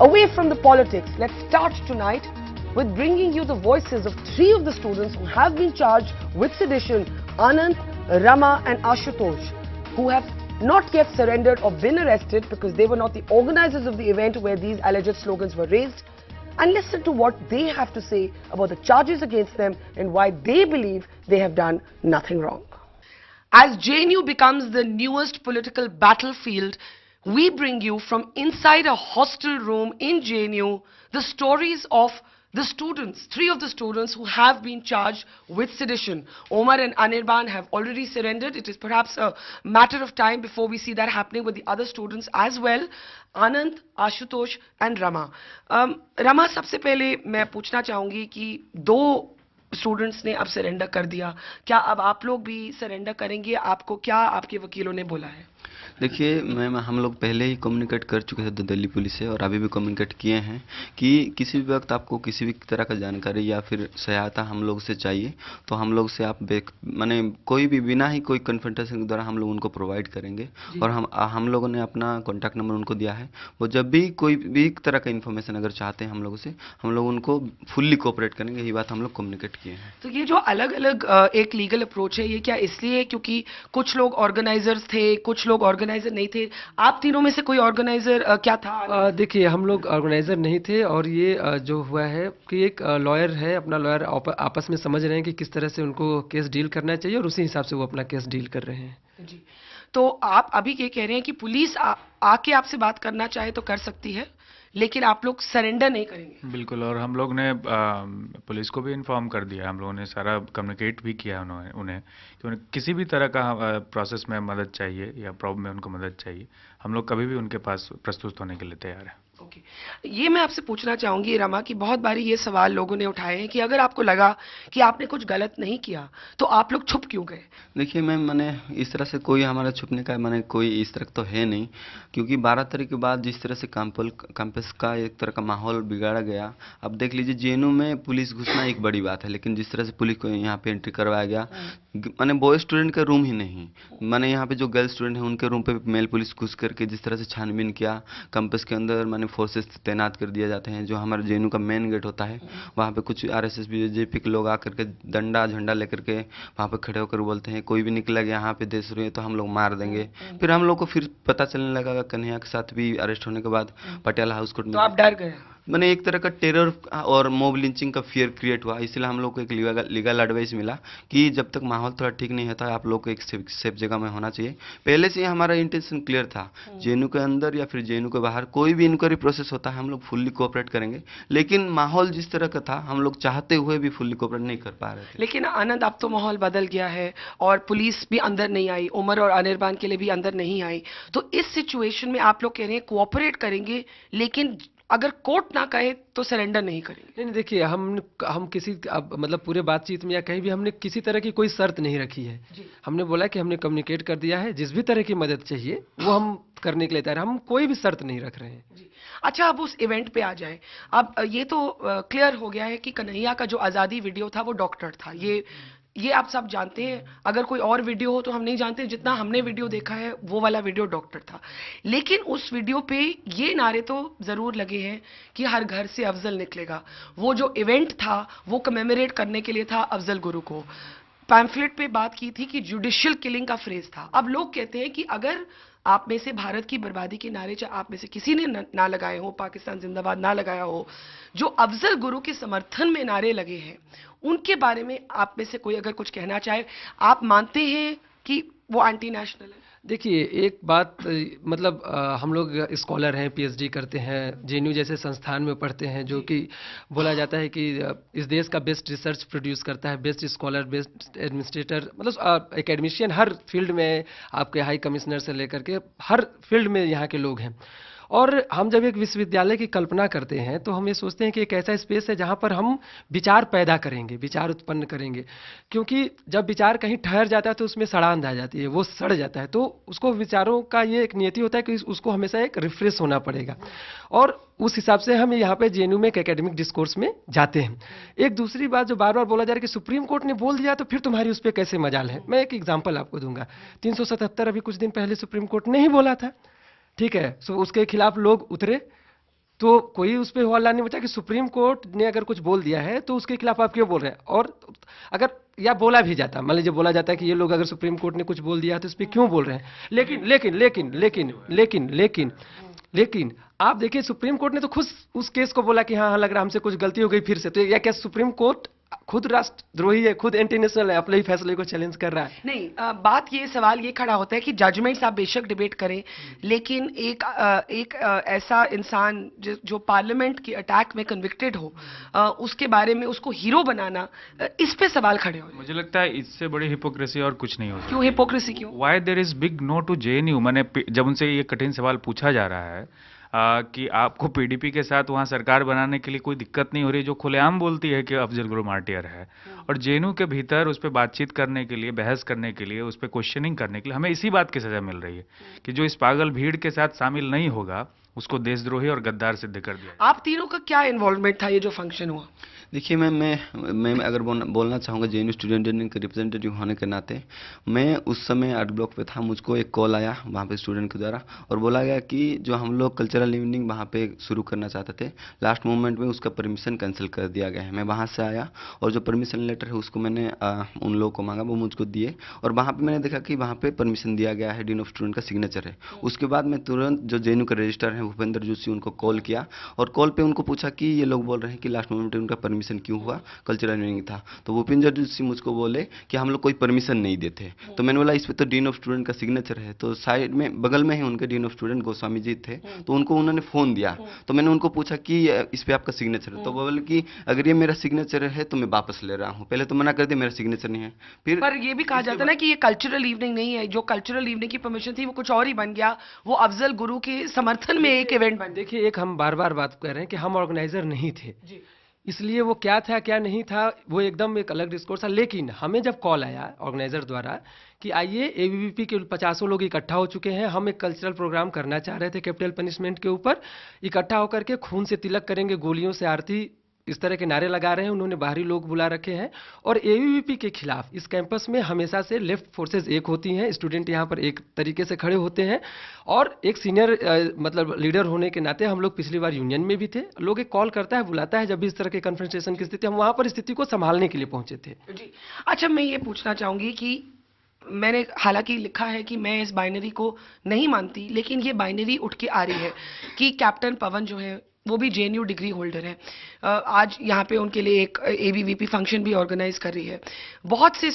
Away from the politics, let's start tonight with bringing you the voices of three of the students who have been charged with sedition: Anand, Rama and Ashutosh, who have not yet surrendered or been arrested because they were not the organizers of the event where these alleged slogans were raised. And listen to what they have to say about the charges against them and why they believe they have done nothing wrong. As JNU becomes the newest political battlefield, we bring you from inside a hostel room in JNU the stories of the students, three of the students who have been charged with sedition. Omar and Anirban have already surrendered. It is perhaps a matter of time before we see that happening with the other students as well. Anand, Ashutosh and Rama. Rama, सबसे पहले मैं पूछना चाहूंगी कि दो students ने अब surrender कर दिया, क्या अब आप लोग भी सरेंडर करेंगे? आपको क्या आपके वकीलों ने बोला है? देखिए मैम, हम लोग पहले ही कम्युनिकेट कर चुके थे दिल्ली पुलिस से और अभी भी कम्युनिकेट किए हैं कि किसी भी वक्त आपको किसी भी तरह का जानकारी या फिर सहायता हम लोग से चाहिए तो हम लोग से आप माने कोई भी बिना ही कोई कन्फ्रंटेशन के द्वारा हम लोग उनको प्रोवाइड करेंगे। और हम लोगों ने अपना कॉन्टैक्ट नंबर उनको दिया है। वो जब भी कोई भी तरह का इन्फॉर्मेशन अगर चाहते हैं हम लोगों से, हम लोग उनको फुल्ली कोऑपरेट करेंगे। यही बात हम लोग कम्युनिकेट किए हैं। तो ये जो अलग अलग एक लीगल अप्रोच है, ये क्या इसलिए क्योंकि कुछ लोग ऑर्गेनाइजर्स थे, कुछ लोग ऑर्गेनाइजर नहीं थे? आप तीनों में से कोई ऑर्गेनाइजर क्या था? देखिए, हम लोग ऑर्गेनाइजर नहीं थे और ये जो हुआ है कि एक लॉयर है, अपना लॉयर आपस में समझ रहे हैं कि किस तरह से उनको केस डील करना चाहिए और उसी हिसाब से वो अपना केस डील कर रहे हैं। जी, तो आप अभी ये कह रहे हैं कि पुलिस आके आपसे बात करना चाहे तो कर सकती है, लेकिन आप लोग सरेंडर नहीं करेंगे? बिल्कुल, और हम लोग ने पुलिस को भी इन्फॉर्म कर दिया, हम लोगों ने सारा कम्युनिकेट भी किया उन्हें कि उन्हें किसी भी तरह का प्रोसेस में मदद चाहिए या प्रॉब्लम में उनको मदद चाहिए, हम लोग कभी भी उनके पास प्रस्तुत होने के लिए तैयार हैं। ओके, ये मैं आपसे पूछना चाहूंगी रमा कि बहुत बारी ये सवाल लोगों ने उठाए हैं कि अगर आपको लगा कि आपने कुछ गलत नहीं किया तो आप लोग छुप क्यों गए? देखिए मैम, मैंने इस तरह से कोई हमारा छुपने का मैंने कोई इस तरह तो है नहीं, क्योंकि 12 तारीख के बाद जिस तरह से कैंपस का एक तरह का माहौल बिगाड़ा गया। अब देख लीजिए, जेएनयू में पुलिस घुसना एक बड़ी बात है, लेकिन जिस तरह से पुलिस को यहाँ पे एंट्री करवाया गया, माने बॉय स्टूडेंट का रूम ही नहीं, माने यहाँ पे जो गर्ल स्टूडेंट है उनके रूम पे मेल पुलिस घुस करके जिस तरह से छानबीन किया। कैंपस के अंदर माने फोर्सेस तैनात कर दिया जाते हैं। जो हमारे जेएनयू का मेन गेट होता है, वहाँ पे कुछ आरएसएस बीजेपी के लोग आकर के डंडा झंडा लेकर के वहाँ पे खड़े होकर बोलते हैं कोई भी निकला गया यहाँ पे देशद्रोही है तो हम लोग मार देंगे। फिर हम लोग को फिर पता चलने लगा कन्हैया के साथ भी अरेस्ट होने के बाद पटियाला हाउस कोर्ट में, तो आप डर गए? मैंने एक तरह का टेरर और मॉब लिंचिंग का फियर क्रिएट हुआ। इसलिए हम लोग को एक लीगल एडवाइस मिला कि जब तक माहौल थोड़ा ठीक नहीं होता है आप लोग को एक सेफ जगह में होना चाहिए। पहले से ही हमारा इंटेंशन क्लियर था, जेएनयू के अंदर या फिर जेएनयू के बाहर कोई भी इंक्वायरी प्रोसेस होता है हम लोग फुल्ली कोऑपरेट करेंगे, लेकिन माहौल जिस तरह का था हम लोग चाहते हुए भी फुल्ली कोऑपरेट नहीं कर पा रहे थे। लेकिन आनंद, अब तो माहौल बदल गया है और पुलिस भी अंदर नहीं आई, उमर और अनिर्बान के लिए भी अंदर नहीं आई, तो इस सिचुएशन में आप लोग कह रहे हैं कोऑपरेट करेंगे, लेकिन अगर कोर्ट ना कहे तो सरेंडर नहीं करेंगे? नहीं, देखिए, हम किसी मतलब पूरे बातचीत में या कहीं भी हमने किसी तरह की कोई शर्त नहीं रखी है। हमने बोला कि हमने कम्युनिकेट कर दिया है, जिस भी तरह की मदद चाहिए वो हम करने के लिए तैयार, हम कोई भी शर्त नहीं रख रहे हैं। अच्छा, अब उस इवेंट पे आ जाए। अब ये तो क्लियर हो गया है कि कन्हैया का जो आज़ादी वीडियो था वो डॉक्टर था, ये आप सब जानते हैं। अगर कोई और वीडियो हो तो हम नहीं जानते, जितना हमने वीडियो देखा है वो वाला वीडियो डॉक्टर था। लेकिन उस वीडियो पे ये नारे तो जरूर लगे हैं कि हर घर से अफजल निकलेगा। वो जो इवेंट था वो कमेमोरेट करने के लिए था अफजल गुरु को। पैम्फलेट पे बात की थी कि जुडिशियल किलिंग का फ्रेज था। अब लोग कहते हैं कि अगर आप में से भारत की बर्बादी के नारे चाहे आप में से किसी ने ना लगाए हो, पाकिस्तान जिंदाबाद ना लगाया हो, जो अफजल गुरु के समर्थन में नारे लगे हैं उनके बारे में आप में से कोई अगर कुछ कहना चाहे, आप मानते हैं कि वो एंटी नेशनल है? देखिए, एक बात, मतलब हम लोग स्कॉलर हैं, पीएचडी करते हैं, जेएनयू जैसे संस्थान में पढ़ते हैं, जो कि बोला जाता है कि इस देश का बेस्ट रिसर्च प्रोड्यूस करता है, बेस्ट स्कॉलर, बेस्ट एडमिनिस्ट्रेटर, मतलब एकेडमिशियन हर फील्ड में, आपके हाई कमिश्नर से लेकर के हर फील्ड में यहाँ के लोग हैं। और हम जब एक विश्वविद्यालय की कल्पना करते हैं तो हम ये सोचते हैं कि एक ऐसा स्पेस है जहाँ पर हम विचार पैदा करेंगे, विचार उत्पन्न करेंगे, क्योंकि जब विचार कहीं ठहर जाता है तो उसमें सड़ांध आ जाती है, वो सड़ जाता है। तो उसको, विचारों का ये एक नियति होता है कि उसको हमेशा एक रिफ्रेश होना पड़ेगा, और उस हिसाब से हम यहाँ पे जेएनयू में एक एकेडमिक डिस्कोर्स में जाते हैं। एक दूसरी बात जो बार बार बोला जा रहा है कि सुप्रीम कोर्ट ने बोल दिया तो फिर तुम्हारी उस पर कैसे मजाल है। मैं एक एग्जाम्पल आपको दूंगा। 377 अभी कुछ दिन पहले सुप्रीम कोर्ट ने ही बोला था, ठीक है, सो उसके खिलाफ लोग उतरे, तो कोई उस पर हवाला नहीं बचा कि सुप्रीम कोर्ट ने अगर कुछ बोल दिया है तो उसके खिलाफ आप क्यों बोल रहे हैं। और अगर या बोला भी जाता, मान लीजिए बोला जाता है कि ये लोग अगर सुप्रीम कोर्ट ने कुछ बोल दिया है तो इस पर क्यों बोल रहे हैं। लेकिन लेकिन लेकिन लेकिन लेकिन लेकिन लेकिन आप देखिए सुप्रीम कोर्ट ने तो खुद उस केस को बोला कि हाँ हाँ लग रहा है हमसे कुछ गलती हो गई फिर से। तो या क्या सुप्रीम कोर्ट खुद राष्ट्रद्रोही है, खुद एंटी नेशनल है, अपने ही फैसले को चैलेंज कर रहा है। नहीं, बात ये सवाल ये खड़ा होता है कि जजमेंट्स आप बेशक डिबेट करें, लेकिन एक ऐसा इंसान जो पार्लियामेंट की अटैक में कन्विक्टेड हो, उसके बारे में उसको हीरो बनाना, इस पे सवाल खड़े हो। मुझे लगता है इससे बड़ी हिपोक्रेसी और कुछ नहीं हो सकती। क्यों हिपोक्रेसी क्यों? Why there is big no to JNU. मैंने जब उनसे ये कठिन सवाल पूछा जा रहा है कि आपको पीडीपी के साथ वहाँ सरकार बनाने के लिए कोई दिक्कत नहीं हो रही, जो खुलेआम बोलती है कि अफजल गुरु मार्टियर है, और जेएनयू के भीतर उस पर बातचीत करने के लिए, बहस करने के लिए, उस पर क्वेश्चनिंग करने के लिए हमें इसी बात की सजा मिल रही है कि जो इस पागल भीड़ के साथ शामिल नहीं होगा उसको देशद्रोही और गद्दार सिद्ध कर दिया। आप तीनों का क्या इन्वॉल्वमेंट था ये जो फंक्शन हुआ? देखिए मैं अगर बोलना चाहूँगा जेएनयू स्टूडेंट यूनियन के रिप्रेजेंटेटिव होने के नाते, मैं उस समय आर्ट ब्लॉक पे था। मुझको एक कॉल आया वहाँ पे स्टूडेंट के द्वारा और बोला गया कि जो हम लोग कल्चरल इवनिंग वहाँ पे शुरू करना चाहते थे, लास्ट मोमेंट में उसका परमिशन कैंसिल कर दिया गया है। मैं वहाँ से आया और जो परमिशन लेटर है उसको मैंने उन लोगों को मांगा, वो मुझको दिए और वहाँ पर मैंने देखा कि वहाँ पर परमिशन दिया गया है, डीन ऑफ स्टूडेंट का सिग्नेचर है। उसके बाद मैं तुरंत जो जेएनयू के रजिस्ट्रार हैं भूपेंद्र जोशी, उनको कॉल किया और कॉल पे उनको पूछा कि ये लोग बोल रहे हैं कि लास्ट मोमेंट में उनका परमिशन क्यों हुआ, कल्चरल इवनिंग था। तो भूपेंद्र जोशी मुझको बोले कि हम लोग कोई परमिशन नहीं देते। तो मैंने बोला इस पे तो डीन ऑफ स्टूडेंट का सिग्नेचर है। तो साइड में बगल में ही उनके dean of student Goswami ji थे, तो उनको उन्होंने फोन दिया। तो मैंने उनको पूछा कि इस पे आपका सिग्नेचर है? तो बोले कि अगर ये मेरा सिग्नेचर है तो मैं वापस ले रहा हूँ। पहले तो मना कर दिया मेरा सिग्नेचर नहीं है। फिर पर ये भी कहा जाता है ना कि ये कल्चरल इवनिंग नहीं है, जो कल्चरल इवनिंग की परमिशन थी वो कुछ और ही बन गया, वो अफजल गुरु के समर्थन में एक इवेंट बन। देखिए एक हम बार बार बात कर रहे हैं कि हम ऑर्गेनाइजर नहीं थे, इसलिए वो क्या था क्या नहीं था वो एकदम एक अलग डिस्कोर्स था। लेकिन हमें जब कॉल आया ऑर्गेनाइजर द्वारा कि आइए एबीवीपी के 50 लोग इकट्ठा हो चुके हैं, हम एक कल्चरल प्रोग्राम करना चाह रहे थे कैपिटल पनिशमेंट के ऊपर, इकट्ठा होकर के खून से तिलक करेंगे, गोलियों से आरती, इस तरह के नारे लगा रहे हैं। उन्होंने बाहरी लोग बुला रखे हैं और एबीवीपी के खिलाफ इस कैंपस में हमेशा से लेफ्ट फोर्सेस एक होती हैं, स्टूडेंट यहाँ पर एक तरीके से खड़े होते हैं और एक सीनियर मतलब लीडर होने के नाते हम लोग पिछली बार यूनियन में भी थे। लोग एक कॉल करता है, बुलाता है जब भी इस तरह के कन्फ्रंटेशन की स्थिति, हम वहाँ पर स्थिति को संभालने के लिए पहुंचे थे। जी अच्छा, मैं ये पूछना चाहूंगी कि मैंने हालांकि लिखा है कि मैं इस बाइनरी को नहीं मानती, लेकिन ये बाइनरी उठ के आ रही है कि कैप्टन पवन जो है वो भी जेएनयू डिग्री होल्डर है। आज यहाँ पे उनके लिए एक एबीवीपी फंक्शन भी ऑर्गेनाइज कर रही है। बहुत से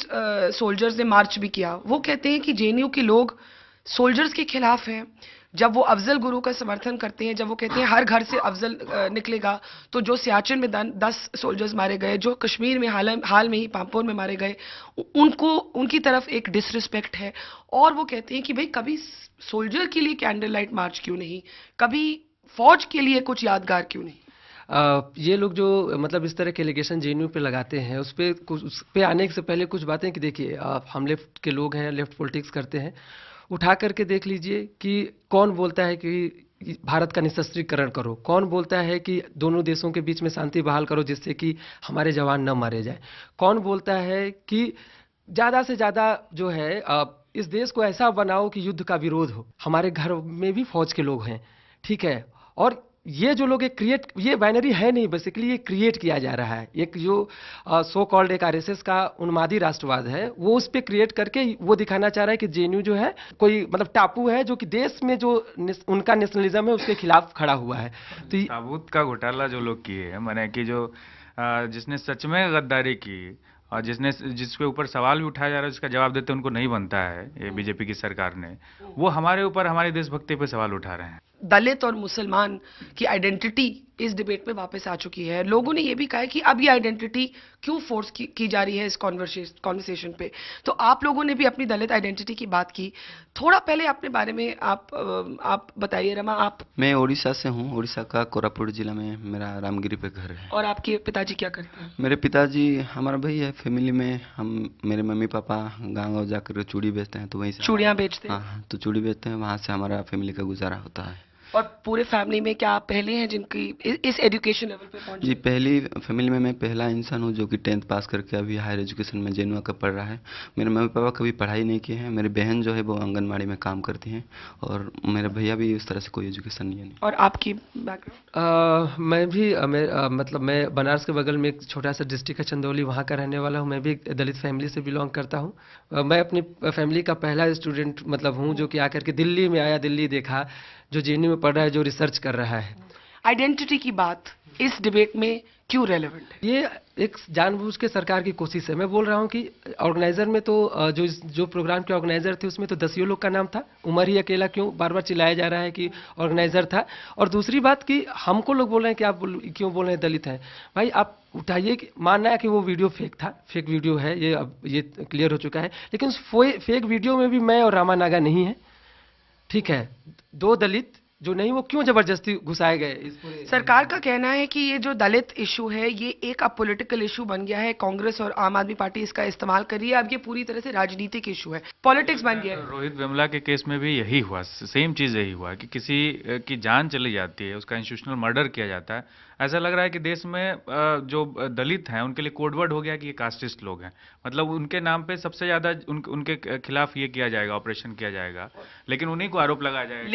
सोल्जर्स ने मार्च भी किया। वो कहते हैं कि जेएनयू के लोग सोल्जर्स के खिलाफ हैं। जब वो अफजल गुरु का समर्थन करते हैं, जब वो कहते हैं हर घर से अफजल निकलेगा, तो जो सियाचिन में 10 सोल्जर्स मारे गए, जो कश्मीर में हाल में ही पाम्पोर में मारे गए, उनकी तरफ एक डिसरिस्पेक्ट है। और वो कहते हैं कि भाई कभी सोल्जर के लिए कैंडल लाइट मार्च क्यों नहीं, कभी फौज के लिए कुछ यादगार क्यों नहीं? ये लोग जो मतलब इस तरह के एलिगेशन जेएनयू पे लगाते हैं, उस पे आने से पहले कुछ बातें कि देखिए हम लेफ्ट के लोग हैं, लेफ्ट पॉलिटिक्स करते हैं, उठा करके देख लीजिए कि कौन बोलता है कि भारत का निशस्त्रीकरण करो, कौन बोलता है कि दोनों देशों के बीच में शांति बहाल करो जिससे कि हमारे जवान न मारे जाए, कौन बोलता है कि ज़्यादा से ज़्यादा जो है इस देश को ऐसा बनाओ कि युद्ध का विरोध हो, हमारे घर में भी फौज के लोग हैं, ठीक है। और ये जो लोग ये बाइनरी है नहीं, बेसिकली ये क्रिएट किया जा रहा है। एक जो सो कॉल्ड एक आरएसएस का उन्मादी राष्ट्रवाद है, वो उस पे क्रिएट करके वो दिखाना चाह रहा है कि जेएनयू जो है कोई मतलब टापू है जो कि देश में जो उनका नेशनलिज्म है उसके खिलाफ खड़ा हुआ है। तो ताबूत का घोटाला जो लोग किए हैं, माने कि जो जिसने सच में गद्दारी की और जिसके ऊपर सवाल भी उठाया जा रहा है, उसका जवाब देते उनको नहीं बनता है, ये बीजेपी की सरकार ने, वो हमारे ऊपर हमारी देशभक्ति पे सवाल उठा रहे हैं। दलित और मुसलमान की आइडेंटिटी इस डिबेट में वापस आ चुकी है। लोगों ने ये भी कहा है कि अब ये आइडेंटिटी क्यों फोर्स की जा रही है इस कॉन्वर्सेशन पे। तो आप लोगों ने भी अपनी दलित आइडेंटिटी की बात की। थोड़ा पहले अपने बारे में आप बताइए रमा। आप? मैं उड़ीसा से हूँ, उड़ीसा का कोरापुट जिला में मेरा रामगिरी पे घर है। और आपके पिताजी क्या करते हैं? मेरे पिताजी, हमारा भाई है फैमिली में, हम मेरे मम्मी पापा गाँव जाकर चूड़ी बेचते हैं, तो वहीं से चूड़ियाँ बेचते हैं? हाँ, तो चूड़ी बेचते हैं, वहाँ से हमारा फैमिली का गुजारा होता है। और पूरे फैमिली में क्या आप पहले हैं जिनकी इस एजुकेशन लेवल पे पहुंचे? जी, पहली फैमिली में मैं पहला इंसान हूँ जो कि 10th पास करके अभी हायर एजुकेशन में जेनुआ का पढ़ रहा है। मेरे मम्मी पापा कभी पढ़ाई नहीं किए हैं। मेरी बहन जो है वो आंगनबाड़ी में काम करती हैं और मेरे भैया भी इस तरह से कोई एजुकेशन नहीं है। और आपकी बैकग्राउंड? मैं भी मतलब मैं बनारस के बगल में एक छोटा सा डिस्ट्रिक्ट है चंदौली, वहाँ का रहने वाला हूँ। मैं भी एक दलित फैमिली से बिलोंग करता हूँ। मैं अपनी फैमिली का पहला स्टूडेंट मतलब हूँ जो कि आकर के दिल्ली में आया, दिल्ली देखा, जो जेएनयू में पढ़ रहा है, जो रिसर्च कर रहा है। आइडेंटिटी की बात इस डिबेट में क्यों रेलेवेंट है? ये एक जानबूझ के सरकार की कोशिश है। मैं बोल रहा हूँ कि ऑर्गेनाइजर में तो जो प्रोग्राम के ऑर्गेनाइजर थे उसमें तो 10 लोग का नाम था। उमर ही अकेला क्यों बार बार चिल्लाया जा रहा है कि ऑर्गेनाइजर था। और दूसरी बात कि हमको लोग बोल रहे हैं कि आप क्यों बोल रहे हैं दलित हैं। भाई आप उठाइए कि मानना है कि वो वीडियो फेक था, फेक वीडियो है, ये अब ये क्लियर हो चुका है। लेकिन उस फेक वीडियो में भी मैं और रामा नागा नहीं है, ठीक है। 2 दलित जो नहीं, वो क्यों जबरदस्ती घुसाए गए इस पूरे? सरकार का कहना है कि ये जो दलित इशू है ये एक अब पॉलिटिकल इशू बन गया है। कांग्रेस और आम आदमी पार्टी इसका इस्तेमाल कर रही है। अब ये पूरी तरह से राजनीतिक इशू है, पॉलिटिक्स बन गया है। रोहित वेमुला के केस में भी यही हुआ, सेम चीज़ यही हुआ कि किसी की जान चली जाती है, उसका इंस्टीट्यूशनल मर्डर किया जाता है। ऐसा लग रहा है कि देश में जो दलित हैं उनके लिए कोडवर्ड हो गया कि ये कास्टिस्ट लोग हैं। मतलब उनके नाम पे सबसे ज़्यादा उनके खिलाफ ये किया जाएगा, ऑपरेशन किया जाएगा, लेकिन उन्हीं को आरोप लगाया जाएगा।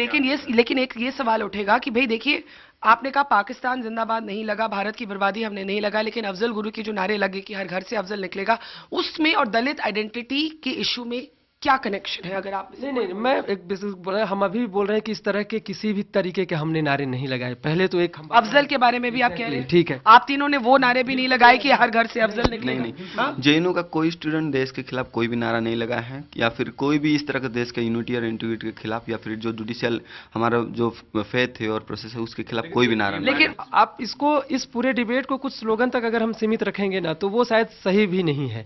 लेकिन एक ये सवाल उठेगा कि भाई देखिए, आपने कहा पाकिस्तान जिंदाबाद नहीं लगा, भारत की बर्बादी हमने नहीं लगा, लेकिन अफजल गुरु की जो नारे लगे कि हर घर से अफजल निकलेगा, उसमें और दलित आइडेंटिटी के इशू में क्या कनेक्शन है? अगर आप नहीं, मैं एक बेसिक बोल रहा, हम अभी बोल रहे हैं कि इस तरह के किसी भी तरीके के हमने नारे नहीं लगाए। पहले तो एक अफजल के बारे में भी आप कह रहे हैं, ठीक है। आप तीनों ने वो नारे भी नहीं लगाए कि हर घर से अफजल निकलेगा? नहीं, जेएनयू का कोई स्टूडेंट देश के खिलाफ कोई भी नारा नहीं लगाया है, या फिर कोई भी इस तरह का देश के यूनिटी और इंटीग्रिटी के खिलाफ, या फिर जो जुडिशियल हमारा जो फेथ है और प्रोसेस है उसके खिलाफ कोई भी नारा नहीं। लेकिन आप इसको, इस पूरे डिबेट को कुछ स्लोगन तक अगर हम सीमित रखेंगे ना, तो वो शायद सही भी नहीं है।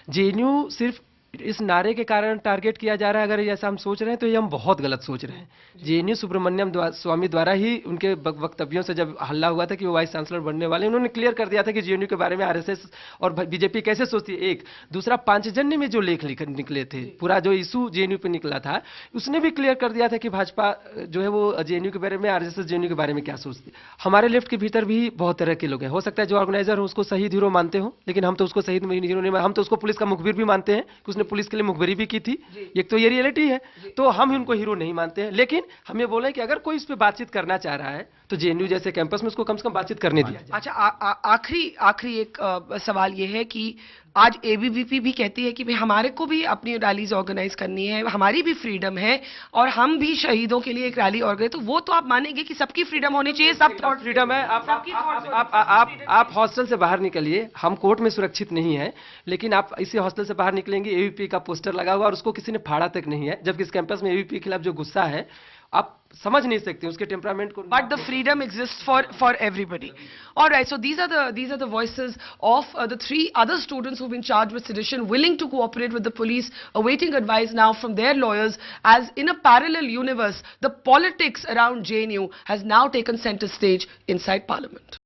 जेएनयू सिर्फ इस नारे के कारण टारगेट किया जा रहा है, अगर ऐसा हम सोच रहे हैं तो ये हम बहुत गलत सोच रहे हैं। जेएनयू सुब्रमण्यम स्वामी द्वारा ही उनके वक्तव्यों से जब हल्ला हुआ था कि वो वाइस चांसलर बनने वाले, उन्होंने क्लियर कर दिया था कि जेएनयू के बारे में आरएसएस और बीजेपी कैसे सोचती है। एक दूसरा, पांचजन्य में जो लेख निकले थे, पूरा जो इशू जेएनयू पे निकला था, उसने भी क्लियर कर दिया था कि भाजपा जो है वो जेएनयू के बारे में, आरएसएस जेएनयू के बारे में क्या सोचती है। हमारे लेफ्ट के भीतर भी बहुत तरह के लोग हैं। हो सकता है जो ऑर्गेनाइजर हो उसको शहीद हीरो मानते हो, लेकिन हम तो उसको शहीद हीरो नहीं, हम तो उसको पुलिस का मुखबिर भी मानते हैं कि उसने पुलिस के लिए मुखबिरी भी की थी। एक तो ये रियलिटी है, तो हम उनको हीरो नहीं मानते हैं। लेकिन हम ये बोले कि अगर कोई इस पे बातचीत करना चाह रहा है तो जेएनयू जैसे कैंपस में उसको कम से कम बातचीत करने दिया जाए। अच्छा, आखिरी एक सवाल ये है कि आज एबीवीपी भी कहती है कि भाई हमारे को भी अपनी रैलीज ऑर्गेनाइज करनी है, हमारी भी फ्रीडम है और हम भी शहीदों के लिए एक रैली ऑर्गेनाइज, तो वो तो आप मानेंगे कि सबकी फ्रीडम होनी चाहिए, सब थॉट फ्रीडम है। आप हॉस्टल से बाहर निकलिए, हम कोर्ट में सुरक्षित नहीं है, लेकिन आप इसी हॉस्टल से बाहर निकलेंगे, एबीवीपी का पोस्टर लगा हुआ और उसको किसी ने फाड़ा तक नहीं है, जबकि इस कैंपस में एबीवीपी के खिलाफ जो गुस्सा है आप समझ नहीं सकते उसके टेम्परामेंट को। But the freedom exists for everybody. All right, so these are the voices of the 3 other students who've been charged with sedition, willing to cooperate with the police, awaiting advice now from their lawyers. As in a parallel universe, the politics around JNU has now taken center stage inside Parliament.